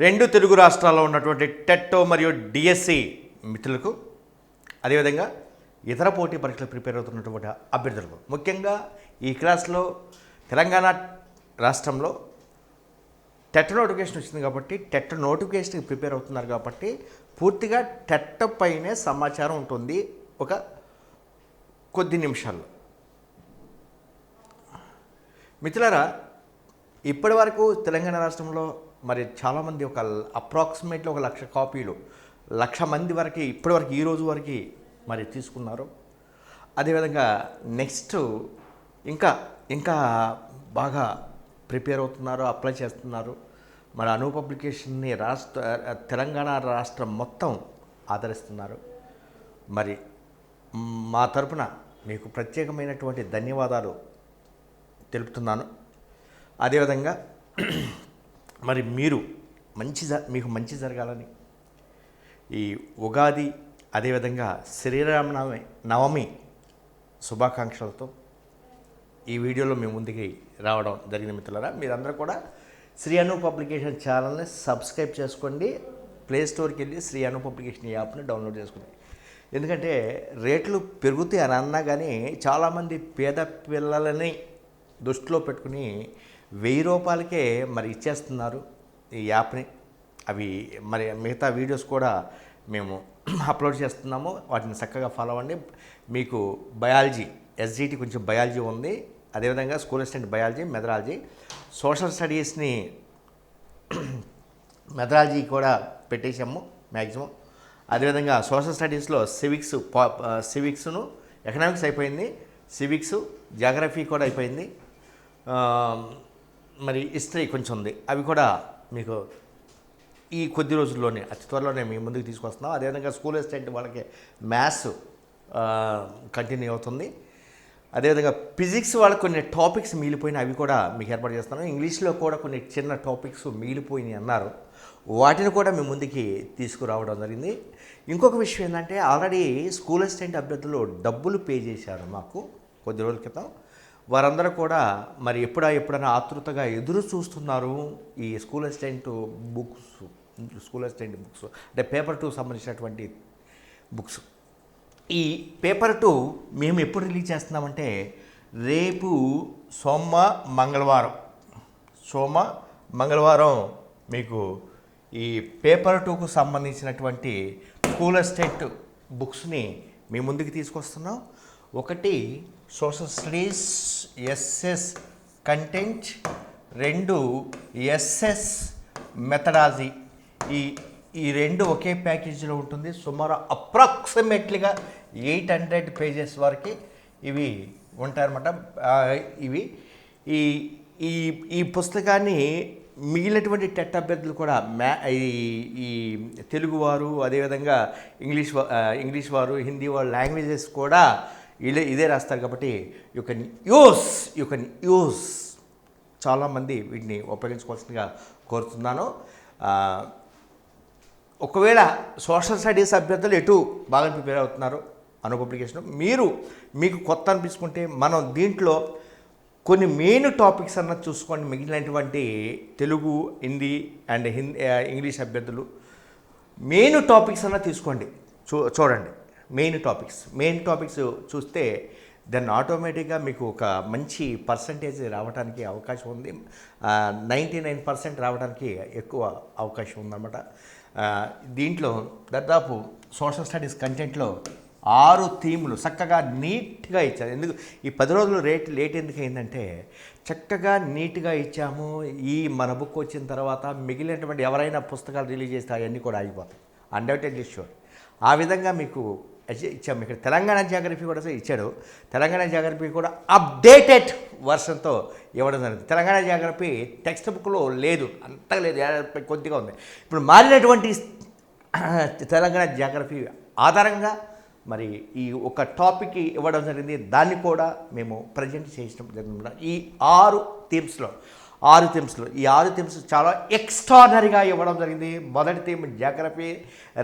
రెండు తెలుగు రాష్ట్రాల్లో ఉన్నటువంటి టెట్టో మరియు డిఎస్సి మిత్రులకు, అదేవిధంగా ఇతర పోటీ పరీక్షలు ప్రిపేర్ అవుతున్నటువంటి అభ్యర్థులకు, ముఖ్యంగా ఈ క్లాస్లో తెలంగాణ రాష్ట్రంలో టెట్ నోటిఫికేషన్ వచ్చింది కాబట్టి టెట్ నోటిఫికేషన్కి ప్రిపేర్ అవుతున్నారు కాబట్టి పూర్తిగా టెట్ పైనే సమాచారం ఉంటుంది ఒక కొద్ది నిమిషాల్లో. మిత్రులారా, ఇప్పటి వరకు తెలంగాణ రాష్ట్రంలో మరి చాలామంది ఒక అప్రాక్సిమేట్లీ 1,00,000 కాపీలు 1,00,000 మంది వరకు ఇప్పటివరకు ఈ రోజు వరకు మరి తీసుకున్నారు. అదేవిధంగా నెక్స్ట్ ఇంకా ఇంకా బాగా ప్రిపేర్ అవుతున్నారు, అప్లై చేస్తున్నారు. మరి అను పబ్లికేషన్ని తెలంగాణ రాష్ట్రం మొత్తం ఆదరిస్తున్నారు. మరి మా తరపున మీకు ప్రత్యేకమైనటువంటి ధన్యవాదాలు తెలుపుతున్నాను. అదేవిధంగా మరి మీకు మంచి జరగాలని ఈ ఉగాది అదేవిధంగా శ్రీరామనవమి శుభాకాంక్షలతో ఈ వీడియోలో మేము ముందుకి రావడం జరిగిన మిత్రులారా, మీరందరూ కూడా శ్రీ అను పబ్లికేషన్ ఛానల్ని సబ్స్క్రైబ్ చేసుకోండి. ప్లే స్టోర్కి వెళ్ళి శ్రీ అను పబ్లికేషన్ యాప్ని డౌన్లోడ్ చేసుకోండి. ఎందుకంటే రేట్లు పెరుగుతాయి అని అన్నా కానీ చాలామంది పేద పిల్లలని దృష్టిలో పెట్టుకుని 1,000 రూపాయలకే మరి ఇచ్చేస్తున్నారు ఈ యాప్ని. అవి మరి మిగతా వీడియోస్ కూడా మేము అప్లోడ్ చేస్తున్నాము, వాటిని చక్కగా ఫాలో అవ్వండి. మీకు బయాలజీ ఎస్జిటి కొంచెం బయాలజీ ఉంది, అదేవిధంగా school assistant biology, methodology, social స్టడీస్ని మెథడాలజీ కూడా పెట్టేసాము మ్యాక్సిమం. అదేవిధంగా సోషల్ స్టడీస్లో సివిక్స్ను ఎకనామిక్స్ అయిపోయింది, సివిక్స్ జాగ్రఫీ కూడా అయిపోయింది, మరి హిస్టరీ కొంచెం ఉంది. అవి కూడా మీకు ఈ కొద్ది రోజుల్లోనే అతి త్వరలోనే మీ ముందుకు తీసుకొస్తున్నాం. అదేవిధంగా స్కూల్ అసిస్టెంట్ వాళ్ళకి మ్యాథ్స్ కంటిన్యూ అవుతుంది. అదేవిధంగా ఫిజిక్స్ వాళ్ళకి కొన్ని టాపిక్స్ మిగిలిపోయినాయి, అవి కూడా మీకు ఏర్పాటు చేస్తున్నాం. ఇంగ్లీష్లో కూడా కొన్ని చిన్న టాపిక్స్ మిగిలిపోయినాయి అన్నారు, వాటిని కూడా మీ ముందుకి తీసుకురావడం జరిగింది. ఇంకొక విషయం ఏంటంటే ఆల్రెడీ స్కూల్ అసిస్టెంట్ అభ్యర్థులు డబ్బులు పే చేశారు మాకు కొద్ది రోజుల క్రితం. వారందరూ కూడా మరి ఎప్పుడైనా ఆతృతగా ఎదురు చూస్తున్నారు ఈ స్కూల్ అసిస్టెంట్ బుక్స్ అంటే పేపర్ 2 సంబంధించినటువంటి బుక్స్. ఈ పేపర్ 2 మేము ఎప్పుడు రిలీజ్ చేస్తున్నామంటే రేపు మంగళవారం మీకు ఈ పేపర్ 2కు సంబంధించినటువంటి స్కూల్ అసిస్టెంట్ బుక్స్ని మీ ముందుకు తీసుకొస్తున్నాం. ఒకటి social studies SS content, 2 SS methodology. ఈ రెండు ఒకే ప్యాకేజీలో ఉంటుంది. సుమారు అప్రాక్సిమేట్లీగా 800 పేజెస్ వరకు ఇవి ఉంటాయన్నమాట. ఇవి ఈ పుస్తకాన్ని మిగిలినటువంటి టెట్ అభ్యర్థులు కూడా ఈ తెలుగువారు, అదేవిధంగా ఇంగ్లీష్ వారు, హిందీ వారు లాంగ్వేజెస్ కూడా ఇదే రాస్తారు కాబట్టి యూ కెన్ యూస్ చాలామంది వీటిని ఉపయోగించుకోవాల్సిందిగా కోరుతున్నాను. ఒకవేళ సోషల్ స్టడీస్ అభ్యర్థులు ఎటు బాగా ప్రిపేర్ అవుతున్నారు అను పబ్లికేషన్, మీకు కొత్త అనిపించుకుంటే మనం దీంట్లో కొన్ని మెయిన్ టాపిక్స్ అన్నది చూసుకోండి. మిగిలినటువంటి తెలుగు, హిందీ అండ్ ఇంగ్లీష్ అభ్యర్థులు మెయిన్ టాపిక్స్ అన్నది తీసుకోండి, చూడండి. మెయిన్ టాపిక్స్ చూస్తే దెన్ ఆటోమేటిక్గా మీకు ఒక మంచి పర్సంటేజ్ రావడానికి అవకాశం ఉంది. 99% రావడానికి ఎక్కువ అవకాశం ఉందన్నమాట. దీంట్లో దాదాపు సోషల్ స్టడీస్ కంటెంట్లో 6 థీములు చక్కగా నీట్గా ఇచ్చారు. ఎందుకు ఈ 10 రోజులు లేట్ ఎందుకు అయిందంటే చక్కగా నీట్గా ఇచ్చాము. మన బుక్ వచ్చిన తర్వాత మిగిలినటువంటి ఎవరైనా పుస్తకాలు రిలీజ్ చేస్తే అవన్నీ కూడా ఆగిపోతాయి, అన్డౌటెడ్లీ షూర్. ఆ విధంగా మీకు ఇచ్చాము. ఇక్కడ తెలంగాణ జాగ్రఫీ కూడా ఇచ్చాడు. తెలంగాణ జాగ్రఫీ కూడా అప్డేటెడ్ వర్షన్తో ఇవ్వడం జరిగింది. తెలంగాణ జాగ్రఫీ టెక్స్ట్ బుక్లో లేదు, అంతగా లేదు, కొద్దిగా ఉంది. ఇప్పుడు మారినటువంటి తెలంగాణ జాగ్రఫీ ఆధారంగా మరి ఈ ఒక టాపిక్ ఇవ్వడం జరిగింది. దాన్ని కూడా మేము ప్రజెంట్ చేసినప్పుడు జరిగింది. ఈ 6 థీమ్స్లో ఈ 6 థీమ్స్ చాలా ఎక్స్ట్రాడనరీగా ఇవ్వడం జరిగింది. మొదటి థీమ్ జాగ్రఫీ,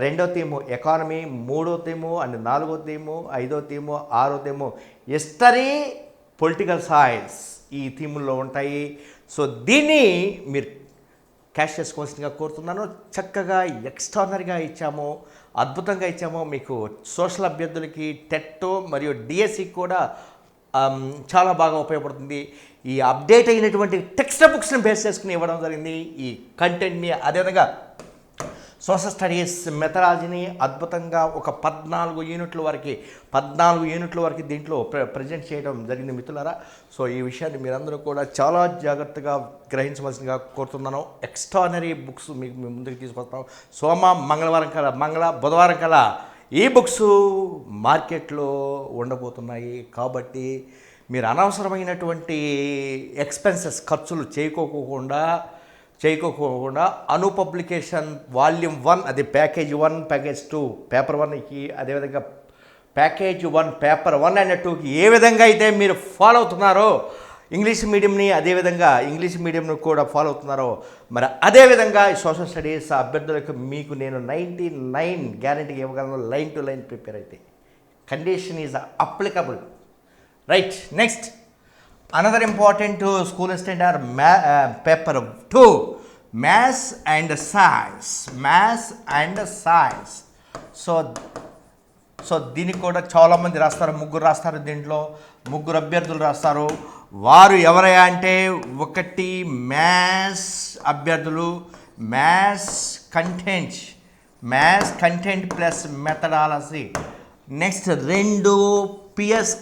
2వ థీము ఎకానమీ, 3వ థీము అండ్ 4వ థీము, 5వ థీము, 6వ థీము హిస్టరీ, పొలిటికల్ సైన్స్ ఈ థీముల్లో ఉంటాయి. సో దీన్ని మీరు క్యాష్ చేసుకోవాల్సిందిగా కోరుతున్నాను. చక్కగా ఎక్స్ట్రానరీగా ఇచ్చాము, అద్భుతంగా ఇచ్చాము. మీకు సోషల్ అభ్యర్థులకి టెట్ మరియు డిఎస్సి కూడా చాలా బాగా ఉపయోగపడుతుంది. ఈ అప్డేట్ అయినటువంటి టెక్స్ట్ బుక్స్ని బేస్ చేసుకుని ఇవ్వడం జరిగింది. ఈ కంటెంట్ని అదేవిధంగా సోషల్ స్టడీస్ మెథడాలజీని అద్భుతంగా ఒక 14 యూనిట్ల వరకు దీంట్లో ప్రజెంట్ చేయడం జరిగింది మిత్రులారా. సో ఈ విషయాన్ని మీరందరూ కూడా చాలా జాగ్రత్తగా గ్రహించవలసిందిగా కోరుతున్నాను. ఎక్స్ట్రానరీ బుక్స్ మీకు మీ ముందుకు తీసుకొస్తాం. బుధవారం కల్లా ఈ బుక్స్ మార్కెట్లో ఉండబోతున్నాయి. కాబట్టి మీరు అనవసరమైనటువంటి ఎక్స్పెన్సెస్ ఖర్చులు చేయకోకుండా అను పబ్లికేషన్ వాల్యూమ్ 1 అది ప్యాకేజ్ 1 ప్యాకేజ్ 2 పేపర్ 1కి అదేవిధంగా ప్యాకేజ్ 1 పేపర్ 1 అండ్ 2కి ఏ విధంగా అయితే మీరు ఫాలో అవుతున్నారో ఇంగ్లీష్ మీడియంని అదేవిధంగా ఇంగ్లీష్ మీడియంను కూడా ఫాలో అవుతున్నారో మరి అదేవిధంగా ఈ సోషల్ స్టడీస్ అభ్యర్థులకు మీకు నేను 99 గ్యారంటీ ఇవ్వగలను. లైన్ టు లైన్ ప్రిపేర్ అయితే condition is applicable. Right, next another important school standard paper 2 maths and science. So దీనికి కూడా చాలామంది రాస్తారు, ముగ్గురు అభ్యర్థులు రాస్తారు. వారు ఎవరయ్యా అంటే, ఒకటి మ్యాథ్స్ అభ్యర్థులు, maths content plus methodology. Next 2 PS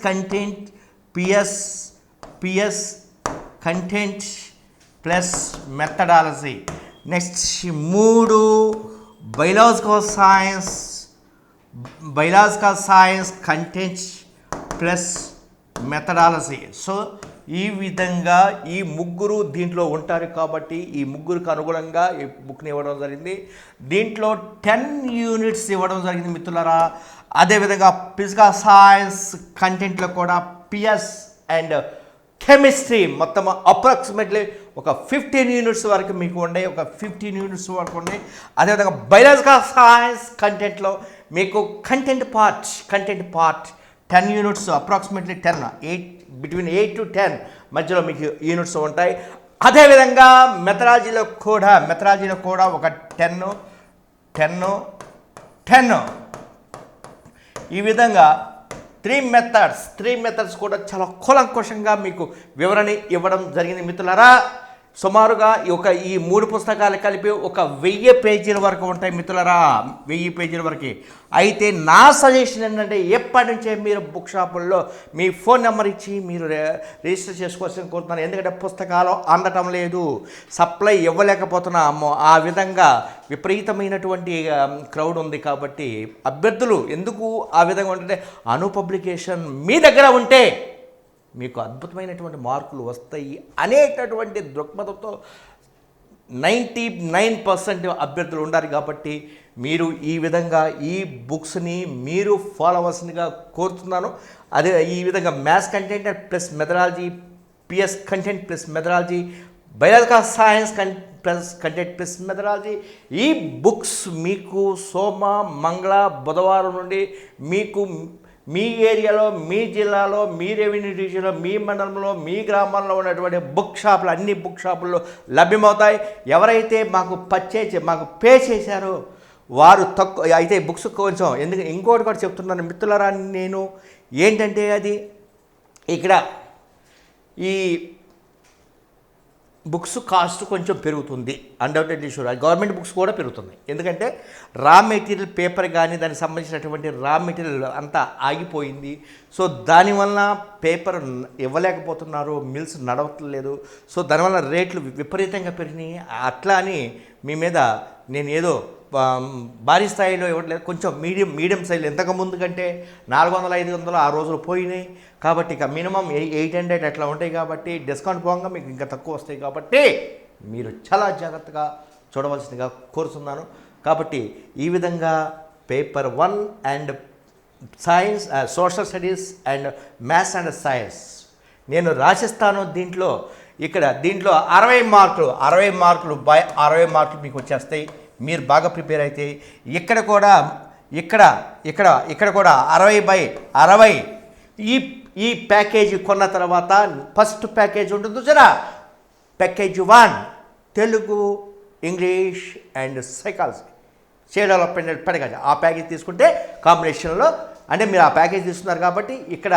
content plus methodology. Next 3 biological science content plus methodology. So ఈ విధంగా ఈ ముగ్గురు దీంట్లో ఉంటారు. కాబట్టి ఈ ముగ్గురికి అనుగుణంగా ఈ బుక్ని ఇవ్వడం జరిగింది. దీంట్లో 10 యూనిట్స్ ఇవ్వడం జరిగింది మిత్రులారా. అదేవిధంగా ఫిజికల్ సైన్స్ కంటెంట్లో కూడా పిఎస్ అండ్ కెమిస్ట్రీ మొత్తం అప్రాక్సిమేట్లీ ఒక 15 యూనిట్స్ వరకు మీకు ఉన్నాయి. అదేవిధంగా బయాలజికల్ సైన్స్ కంటెంట్లో మీకు content part 10 units approximately 8 between 8 to 10 మధ్యలో మీకు యూనిట్స్ ఉంటాయి. అదేవిధంగా మెథడాలజీలో కూడా ఒక 10 ఈ విధంగా 3 మెథడ్స్ కూడా చాలా కూలంకషంగా మీకు వివరణ ఇవ్వడం జరిగింది మిత్రులారా. సుమారుగా ఈ 3 పుస్తకాలు కలిపి ఒక 1000 పేజీల వరకు ఉంటాయి మిత్రులారా, 1000 పేజీల వరకు. అయితే నా సజెషన్ ఏంటంటే, ఎప్పటి నుంచే మీరు బుక్ షాపుల్లో మీ ఫోన్ నెంబర్ ఇచ్చి మీరు రిజిస్టర్ చేసుకోవాల్సిన కోరుతున్నాను. ఎందుకంటే పుస్తకాలు అందటం లేదు, సప్లై ఇవ్వలేకపోతున్నాము. ఆ విధంగా విపరీతమైనటువంటి క్రౌడ్ ఉంది. కాబట్టి అభ్యర్థులు ఎందుకు ఆ విధంగా ఉంటే, అను పబ్లికేషన్ మీ దగ్గర ఉంటే మీకు అద్భుతమైనటువంటి మార్కులు వస్తాయి అనేటటువంటి దృక్పథంతో 99% అభ్యర్థులు ఉండాలి. కాబట్టి మీరు ఈ విధంగా ఈ బుక్స్ని మీరు ఫాలో అవ్వాల్సిందిగా కోరుతున్నాను. అదే ఈ విధంగా maths content plus methodology, PS content plus methodology, biological science content plus methodology. ఈ బుక్స్ మీకు సోమ, మంగళ, బుధవారం నుండి మీకు మీ ఏరియాలో, మీ జిల్లాలో, మీ రెవెన్యూ డివిజన్లో, మీ మండలంలో, మీ గ్రామాల్లో ఉన్నటువంటి అన్ని బుక్ షాపుల్లో లభ్యమవుతాయి. ఎవరైతే మాకు పే చేశారో వారు తక్కువ అయితే బుక్స్ కొంచెం ఎందుకంటే ఇంకోటి కూడా చెప్తున్నాను మిత్రులారా. నేను ఏంటంటే అది ఇక్కడ ఈ బుక్స్ కాస్ట్ కొంచెం పెరుగుతుంది, అన్డౌటెడ్లీ షూర్. గవర్నమెంట్ బుక్స్ కూడా పెరుగుతుంది. ఎందుకంటే రా మెటీరియల్ పేపర్ కానీ దానికి సంబంధించినటువంటి రా మెటీరియల్ అంతా ఆగిపోయింది. సో దానివల్ల పేపర్ ఇవ్వలేకపోతున్నారు, మిల్స్ నడవట్లేదు. సో దానివల్ల రేట్లు విపరీతంగా పెరిగినాయి. అట్లా అని మీ మీద నేను ఏదో భారీ స్థాయిలో ఇవ్వట్లేదు, కొంచెం మీడియం స్థాయిలో. ఇంతకుముందు కంటే 400-500 ఆ రోజులు పోయినాయి. కాబట్టి ఇక మినిమం 800 అట్లా ఉంటాయి. కాబట్టి డిస్కౌంట్ పోగా మీకు ఇంకా తక్కువ వస్తాయి. కాబట్టి మీరు చాలా జాగ్రత్తగా చూడవలసిందిగా కోరుతున్నాను. కాబట్టి ఈ విధంగా paper 1 and science, social studies and maths and science నేను రాసిస్తాను. దీంట్లో 60 మార్కులు బై 60 మార్కులు మీకు వచ్చేస్తాయి. మీరు బాగా ప్రిపేర్ అయితే ఇక్కడ కూడా 60/60 ఈ ప్యాకేజీ కొన్న తర్వాత ఫస్ట్ ప్యాకేజ్ ఉంటుంది చూసారా, package 1 Telugu English and psychology, child development and pedagogy ఆ ప్యాకేజ్ తీసుకుంటే కాంబినేషన్లో, అంటే మీరు ఆ ప్యాకేజ్ తీసుకున్నారు కాబట్టి ఇక్కడ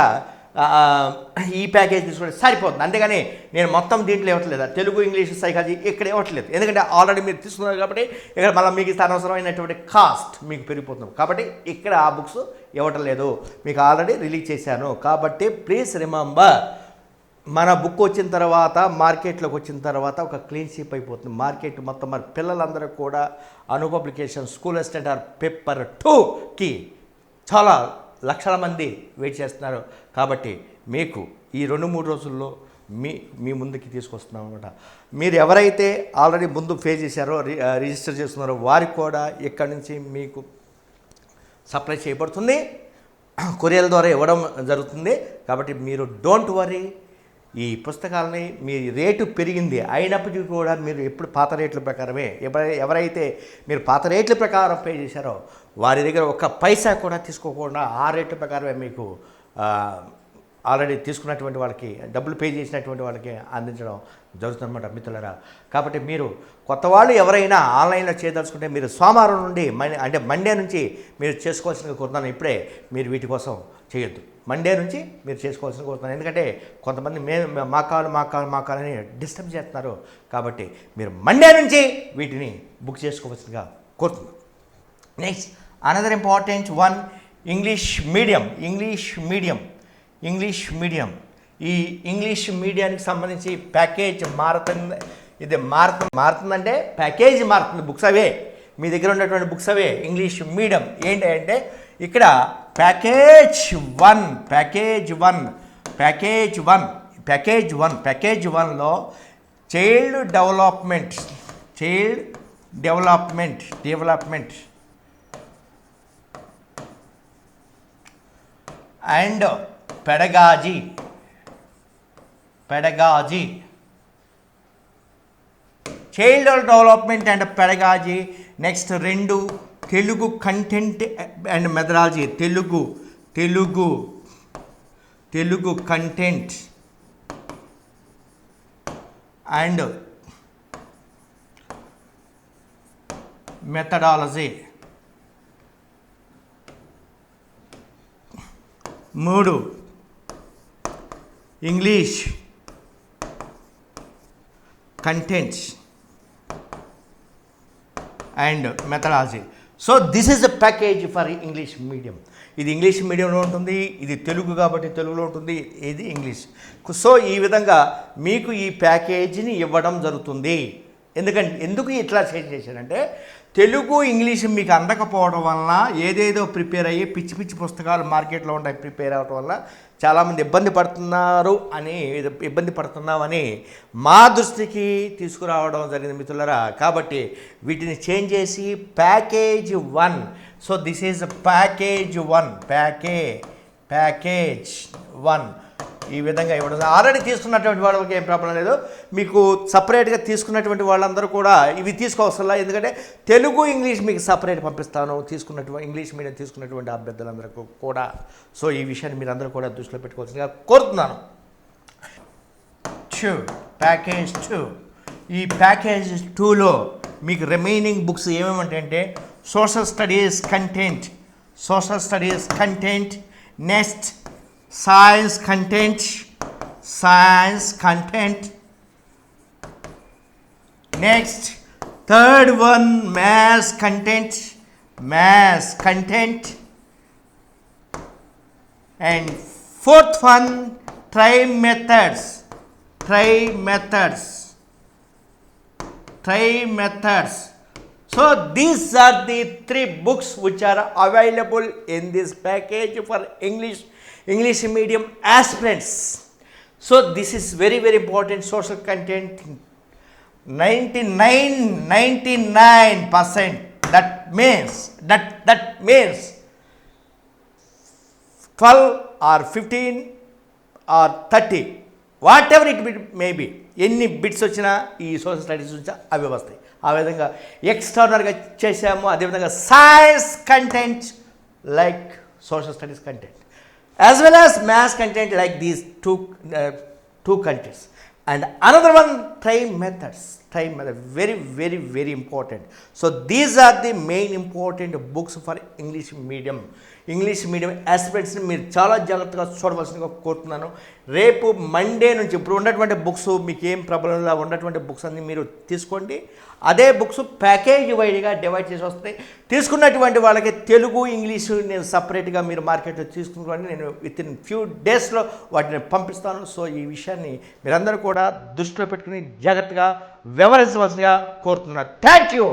ఈ ప్యాకేజ్ తీసుకుంటే సరిపోతుంది. అంతేగాని నేను మొత్తం దీంట్లో ఇవ్వట్లేదు, తెలుగు ఇంగ్లీష్ సైకాలజీ ఇక్కడ ఇవ్వట్లేదు. ఎందుకంటే ఆల్రెడీ మీరు తీసుకున్నారు కాబట్టి ఇక్కడ మళ్ళీ మీకు అనవసరమైనటువంటి కాస్ట్ మీకు పెరిగిపోతుంది. కాబట్టి ఇక్కడ ఆ బుక్స్ ఇవ్వటం లేదు, మీకు ఆల్రెడీ రిలీజ్ చేశాను. కాబట్టి ప్లీజ్ రిమెంబర్, మన బుక్ వచ్చిన తర్వాత మార్కెట్లోకి వచ్చిన తర్వాత ఒక క్లీన్ షీప్ అయిపోతుంది మార్కెట్ మొత్తం. మరి పిల్లలందరూ కూడా Anu publication school assistant or paper 2కి చాలా లక్షల మంది వెయిట్ చేస్తున్నారు. కాబట్టి మీకు ఈ 2-3 రోజుల్లో మీ ముందుకి తీసుకొస్తున్నాం అనమాట. మీరు ఎవరైతే ఆల్రెడీ ముందు పే చేశారో, రిజిస్టర్ చేస్తున్నారో వారికి కూడా ఇక్కడి నుంచి మీకు సప్లై చేయబడుతుంది, కొరియర్ ద్వారా ఇవ్వడం జరుగుతుంది. కాబట్టి మీరు డోంట్ వరీ, ఈ పుస్తకాలని మీ రేటు పెరిగింది అయినప్పటికీ కూడా మీరు ఎప్పుడు పాత రేట్ల ప్రకారమే, ఎవరైతే మీరు పాత రేట్ల ప్రకారం పే చేశారో వారి దగ్గర ఒక్క పైసా కూడా తీసుకోకుండా ఆ రేట్ల ప్రకారమే మీకు ఆల్రెడీ తీసుకున్నటువంటి వాళ్ళకి, డబ్బులు పే చేసినటువంటి వాళ్ళకి అందించడం జరుగుతుందన్నమాట మిత్రులారా. కాబట్టి మీరు కొత్త వాళ్ళు ఎవరైనా ఆన్లైన్లో చేయదలుచుకుంటే మీరు సోమవారం నుండి అంటే మండే నుంచి మీరు చేసుకోవాల్సిన కోరుతున్నాను. ఇప్పుడే మీరు వీటి కోసం చేయొద్దు, మండే నుంచి మీరు చేసుకోవాల్సిన కోరుతున్నాను. ఎందుకంటే కొంతమంది మా కావాలని డిస్టర్బ్ చేస్తున్నారు. కాబట్టి మీరు మండే నుంచి వీటిని బుక్ చేసుకోవాల్సిందిగా కోరుతున్నాను. Next another important one, English medium. ఈ ఇంగ్లీష్ మీడియానికి సంబంధించి ప్యాకేజ్ మారుతుంది. ఇది మారుతుందంటే ప్యాకేజ్ మారుతుంది, బుక్స్ అవే మీ దగ్గర ఉన్నటువంటి బుక్స్ అవే. ఇంగ్లీష్ మీడియం ఏంటి అంటే ఇక్కడ ప్యాకేజ్ వన్లో child development and pedagogy child development and pedagogy. Next 2 Telugu content and methodology, Telugu content and methodology. 3 English contents and methodology. So this is the package for English medium. ఇది English మీడియంలో ఉంటుంది, ఇది తెలుగు కాబట్టి తెలుగులో ఉంటుంది, ఇది ఇంగ్లీష్. సో ఈ విధంగా మీకు ఈ ప్యాకేజీని ఇవ్వడం జరుగుతుంది. ఎందుకు ఇట్లా చేంజ్ చేశారంటే తెలుగు ఇంగ్లీష్ మీకు అందకపోవడం వలన ఏదేదో ప్రిపేర్ అయ్యి పిచ్చి పుస్తకాలు మార్కెట్లో ఉంటాయి, ప్రిపేర్ అవ్వడం వల్ల చాలామంది ఇబ్బంది పడుతున్నామని మా దృష్టికి తీసుకురావడం జరిగింది మిత్రులారా. కాబట్టి వీటిని చేంజ్ చేసి package 1. So this is package 1 ఈ విధంగా ఇవ్వడం. ఆల్రెడీ తీసుకున్నటువంటి వాళ్ళకి ఏం ప్రాబ్లం లేదు, మీకు సపరేట్గా తీసుకున్నటువంటి వాళ్ళందరూ కూడా ఇవి తీసుకోవసరం. ఎందుకంటే తెలుగు ఇంగ్లీష్ మీకు సపరేట్ పంపిస్తాను, ఇంగ్లీష్ మీడియం తీసుకున్నటువంటి అభ్యర్థులందరికీ కూడా. సో ఈ విషయాన్ని మీరు అందరూ కూడా దృష్టిలో పెట్టుకోవాల్సిందిగా కోరుతున్నాను. ప్యాకేజ్ 2. ఈ ప్యాకేజ్ 2లో మీకు రిమైనింగ్ బుక్స్ ఏమేమంటే social studies content, next science content, next third one maths content, and fourth one try methods. So these are the 3 books which are available in this package for English medium aspirants. So this is very important. Social content 99%. That means 12 or 15 or 30 whatever it may be, ఎన్ని bits వచ్చినా ఈ social studies నుంచి అవి వస్తాయి. ఆ విధంగా ఎక్స్టర్నల్గా చేసాము. అదేవిధంగా science content like social studies content as well as maths content like these two contents, and another one try time అది very very very important. So these are the main important books for English medium ఆస్పిరెంట్స్ని మీరు చాలా జాగ్రత్తగా చూడవలసిందిగా కోరుతున్నాను. రేపు Monday నుంచి ఇప్పుడు ఉన్నటువంటి బుక్స్ మీకు ఏం ప్రాబ్లంలా ఉన్నటువంటి బుక్స్ అన్ని మీరు తీసుకోండి. అదే బుక్స్ ప్యాకేజ్ వైడ్గా డివైడ్ చేసి వస్తాయి. తీసుకున్నటువంటి వాళ్ళకి తెలుగు ఇంగ్లీషు నేను సపరేట్గా మీరు మార్కెట్లో తీసుకుని నేను విత్ ఇన్ ఫ్యూ డేస్లో వాటిని పంపిస్తాను. సో ఈ విషయాన్ని మీరందరూ కూడా దృష్టిలో పెట్టుకుని జాగ్రత్తగా వ్యవహరించవలసిందిగా కోరుతున్నాను. Thank you.